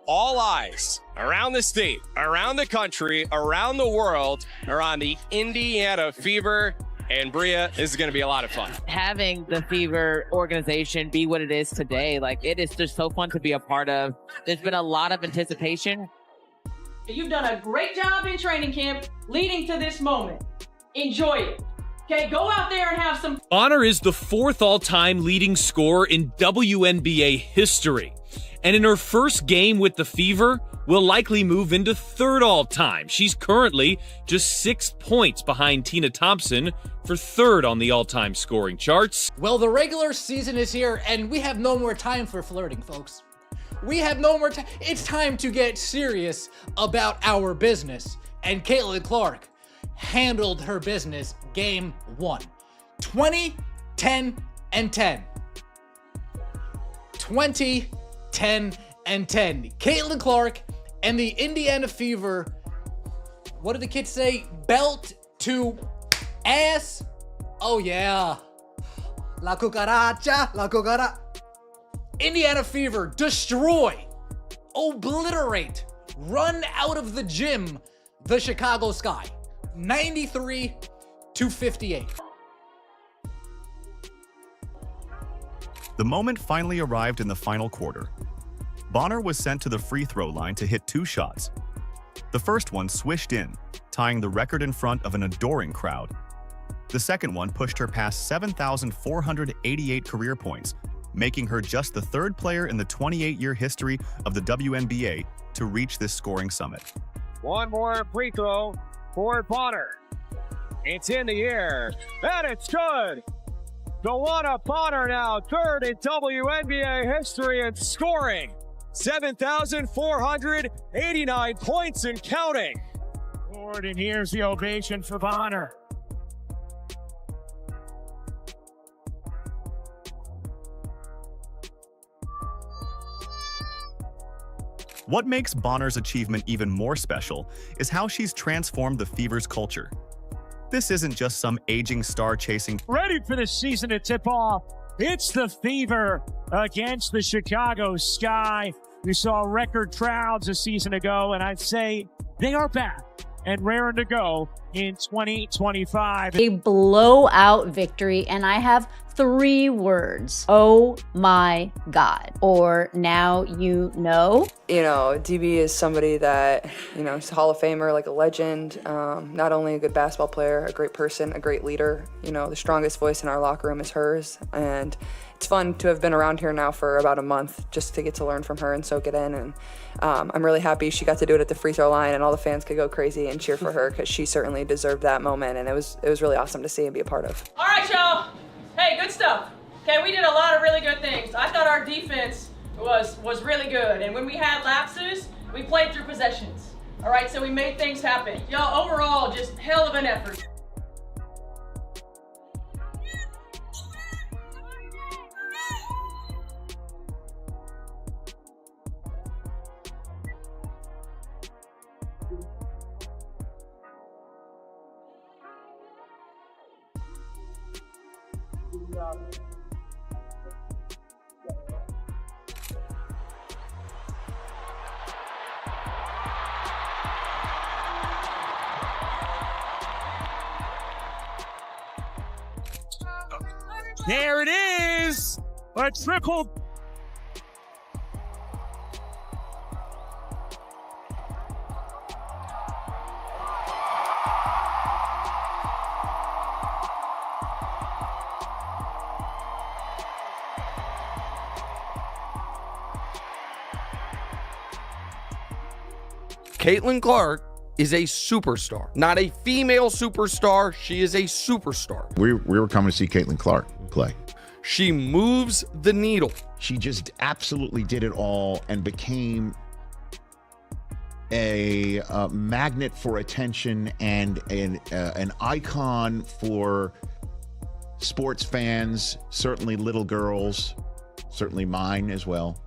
All eyes around the state, around the country, around the world are on the Indiana Fever. And Bria, this is going to be a lot of fun. Having the Fever organization be what it is today, like, it is just so fun to be a part of. There's been a lot of anticipation. You've done a great job in training camp leading to this moment. Enjoy it. Okay, go out there and have some. Bonner is the 4th all-time leading scorer in WNBA history. And in her first game with the Fever, will likely move into 3rd all-time. She's currently just 6 points behind Tina Thompson for 3rd on the all-time scoring charts. Well, the regular season is here, and we have no more time for flirting, folks. We have no more time. It's time to get serious about our business. And Caitlin Clark handled her business game 1. 20, 10, and 10. 20, 10, and 10. Caitlin Clark and the Indiana Fever, what did the kids say? Belt to ass. Oh yeah. La cucaracha, la cucaracha. Indiana Fever destroy, obliterate, run out of the gym the Chicago Sky. 93-58. The moment finally arrived in the final quarter. Bonner was sent to the free throw line to hit 2 shots. The first one swished in, tying the record in front of an adoring crowd. The second one pushed her past 7,488 career points, making her just the 3rd player in the 28-year history of the WNBA to reach this scoring summit. One more free throw for Bonner. It's in the air, and it's good. Dewana Bonner now 3rd in WNBA history in scoring. 7,489 points and counting. Lord, and here's the ovation for Bonner. What makes Bonner's achievement even more special is how she's transformed the Fever's culture. This isn't just some aging star chasing. Ready for the season to tip off. It's the Fever against the Chicago Sky. We saw record crowds a season ago, and I'd say they are back and raring to go in 2025. A blowout victory, and I have 3 words. Oh my God. Or now you know. You know, DB is somebody that, you know, he's a Hall of Famer, like a legend. Not only a good basketball player, a great person, a great leader. You know, the strongest voice in our locker room is hers. And it's fun to have been around here now for about a month just to get to learn from her and soak it in. And I'm really happy she got to do it at the free throw line and all the fans could go crazy and cheer for her because she certainly deserved that moment. And it was really awesome to see and be a part of. All right, y'all. Hey, good stuff. Okay, we did a lot of really good things. I thought our defense was really good. And when we had lapses, we played through possessions. All right, so we made things happen. Y'all, overall, just hell of an effort. There it is! A triple. Caitlin Clark is a superstar. Not a female superstar. She is a superstar. We were coming to see Caitlin Clark play. She moves the needle. She just absolutely did it all and became a magnet for attention and an icon for sports fans, certainly little girls, certainly mine as well,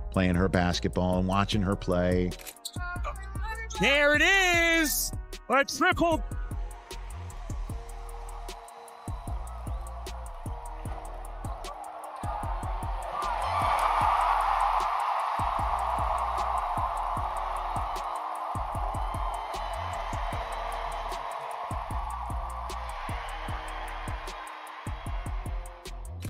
playing her basketball and watching her play. There it is! A triple.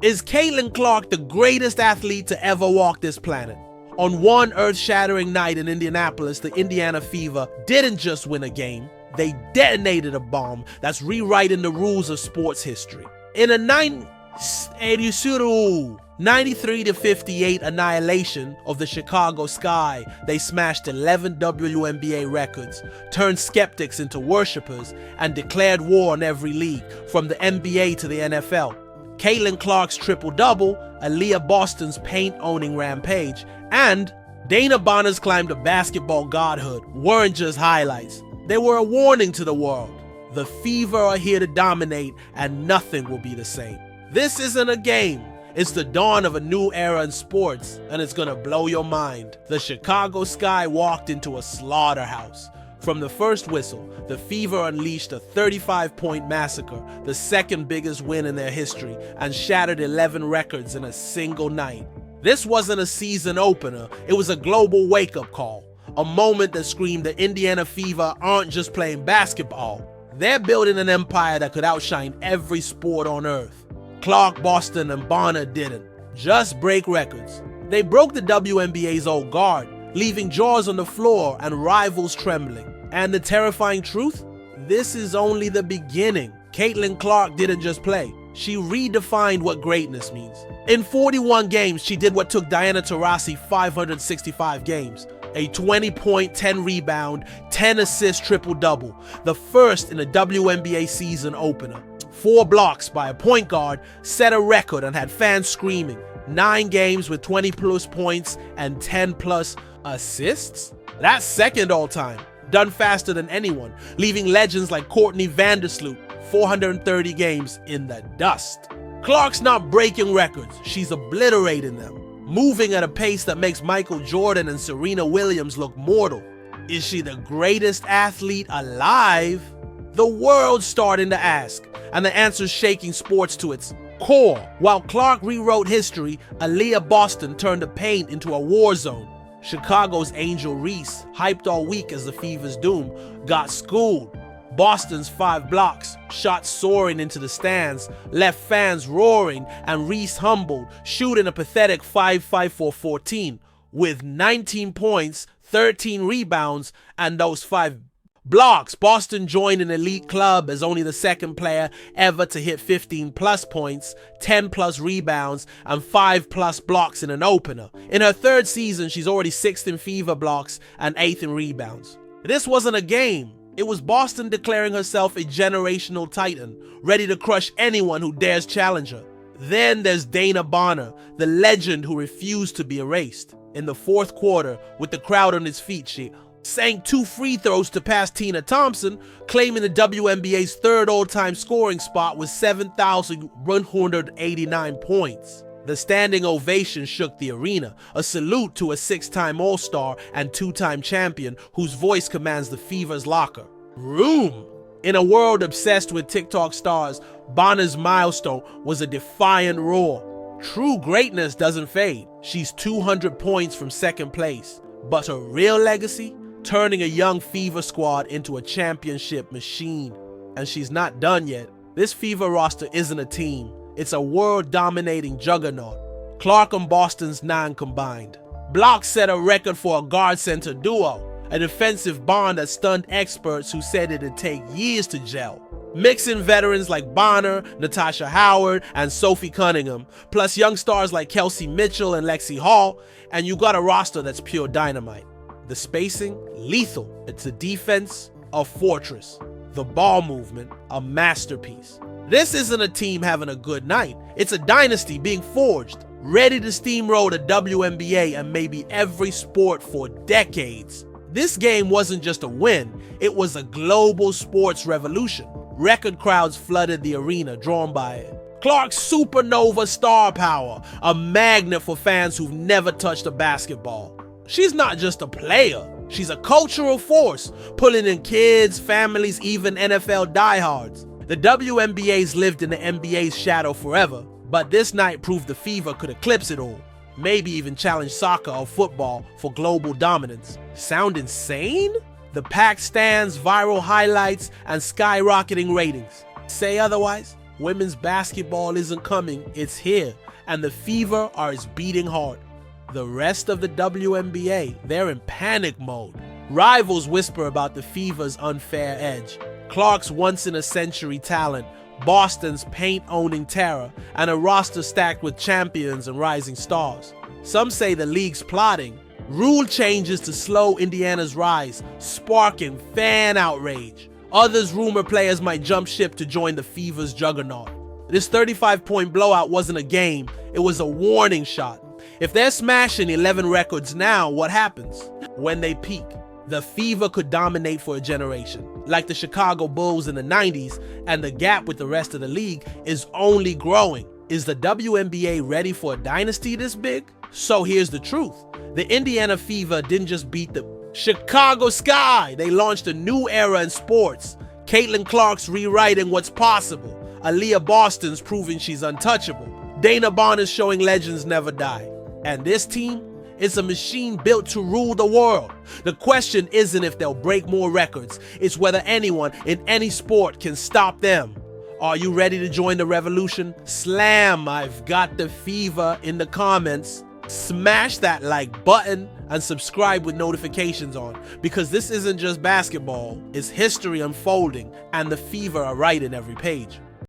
Is Caitlin Clark the greatest athlete to ever walk this planet? On one earth-shattering night in Indianapolis, the Indiana Fever didn't just win a game, they detonated a bomb that's rewriting the rules of sports history. In a 93-58 annihilation of the Chicago Sky, they smashed 11 WNBA records, turned skeptics into worshipers, and declared war on every league, from the NBA to the NFL. Caitlin Clark's triple-double, Aaliyah Boston's paint-owning rampage, and Dana Bonner's climb to basketball godhood weren't just highlights. They were a warning to the world. The Fever are here to dominate, and nothing will be the same. This isn't a game. It's the dawn of a new era in sports, and it's gonna blow your mind. The Chicago Sky walked into a slaughterhouse. From the first whistle, the Fever unleashed a 35-point massacre, the second biggest win in their history, and shattered 11 records in a single night. This wasn't a season opener, it was a global wake-up call. A moment that screamed the Indiana Fever aren't just playing basketball. They're building an empire that could outshine every sport on earth. Clark, Boston, and Bonner didn't just break records. They broke the WNBA's old guard, leaving jaws on the floor and rivals trembling. And the terrifying truth? This is only the beginning. Caitlin Clark didn't just play. She redefined what greatness means. In 41 games, she did what took Diana Taurasi 565 games. A 20-point, 10-rebound, 10-assist triple-double. The first in a WNBA season opener. 4 blocks by a point guard, set a record and had fans screaming. 9 games with 20-plus points and 10-plus assists? That's second all-time. Done faster than anyone, leaving legends like Courtney Vandersloot 430 games in the dust. Clark's not breaking records, she's obliterating them, moving at a pace that makes Michael Jordan and Serena Williams look mortal. Is she the greatest athlete alive? The world's starting to ask, and the answer's shaking sports to its core. While Clark rewrote history, Aaliyah Boston turned the paint into a war zone. Chicago's Angel Reese, hyped all week as the Fever's doom, got schooled. Boston's 5 blocks, shots soaring into the stands, left fans roaring, and Reese humbled, shooting a pathetic 5-5-4-14 with 19 points, 13 rebounds, and those 5 blocks. Boston joined an elite club as only the second player ever to hit 15-plus points, 10-plus rebounds, and 5-plus blocks in an opener. In her third season, she's already 6th in Fever blocks and 8th in rebounds. This wasn't a game. It was Boston declaring herself a generational titan, ready to crush anyone who dares challenge her. Then there's Dana Bonner, the legend who refused to be erased. In the fourth quarter, with the crowd on its feet, she sank 2 free throws to pass Tina Thompson, claiming the WNBA's third all-time scoring spot with 7,189 points. The standing ovation shook the arena, a salute to a 6-time All-Star and 2-time champion whose voice commands the Fever's locker room. In a world obsessed with TikTok stars, Bonner's milestone was a defiant roar. True greatness doesn't fade. She's 200 points from second place. But her real legacy? Turning a young Fever squad into a championship machine. And she's not done yet. This Fever roster isn't a team. It's a world-dominating juggernaut. Clark and Boston's 9 combined. Blocks set a record for a guard-center duo, a defensive bond that stunned experts who said it'd take years to gel. Mixing veterans like Bonner, Natasha Howard, and Sophie Cunningham, plus young stars like Kelsey Mitchell and Lexi Hall, and you got a roster that's pure dynamite. The spacing, lethal. It's a defense, a fortress. The ball movement, a masterpiece. This isn't a team having a good night. It's a dynasty being forged, ready to steamroll the WNBA and maybe every sport for decades. This game wasn't just a win, it was a global sports revolution. Record crowds flooded the arena, drawn by it. Clark's supernova star power, a magnet for fans who've never touched a basketball. She's not just a player, she's a cultural force, pulling in kids, families, even NFL diehards. The WNBA's lived in the NBA's shadow forever, but this night proved the Fever could eclipse it all. Maybe even challenge soccer or football for global dominance. Sound insane? The packed stands, viral highlights, and skyrocketing ratings. Say otherwise? Women's basketball isn't coming, it's here, and the Fever are its beating heart. The rest of the WNBA, they're in panic mode. Rivals whisper about the Fever's unfair edge, Clark's once-in-a-century talent, Boston's paint-owning terror, and a roster stacked with champions and rising stars. Some say the league's plotting, rule changes to slow Indiana's rise, sparking fan outrage. Others rumor players might jump ship to join the Fever's juggernaut. This 35-point blowout wasn't a game, it was a warning shot. If they're smashing 11 records now, what happens? When they peak, the Fever could dominate for a generation, like the Chicago Bulls in the 90s, and the gap with the rest of the league is only growing. Is the WNBA ready for a dynasty this big? So here's the truth. The Indiana Fever didn't just beat the Chicago Sky. They launched a new era in sports. Caitlin Clark's rewriting what's possible. Aaliyah Boston's proving she's untouchable. Dana Bonner's showing legends never die. And this team, it's a machine built to rule the world. The question isn't if they'll break more records, it's whether anyone in any sport can stop them. Are you ready to join the revolution? Slam I've got the Fever in the comments. Smash that like button and subscribe with notifications on, because this isn't just basketball, it's history unfolding, and the Fever are writing every page.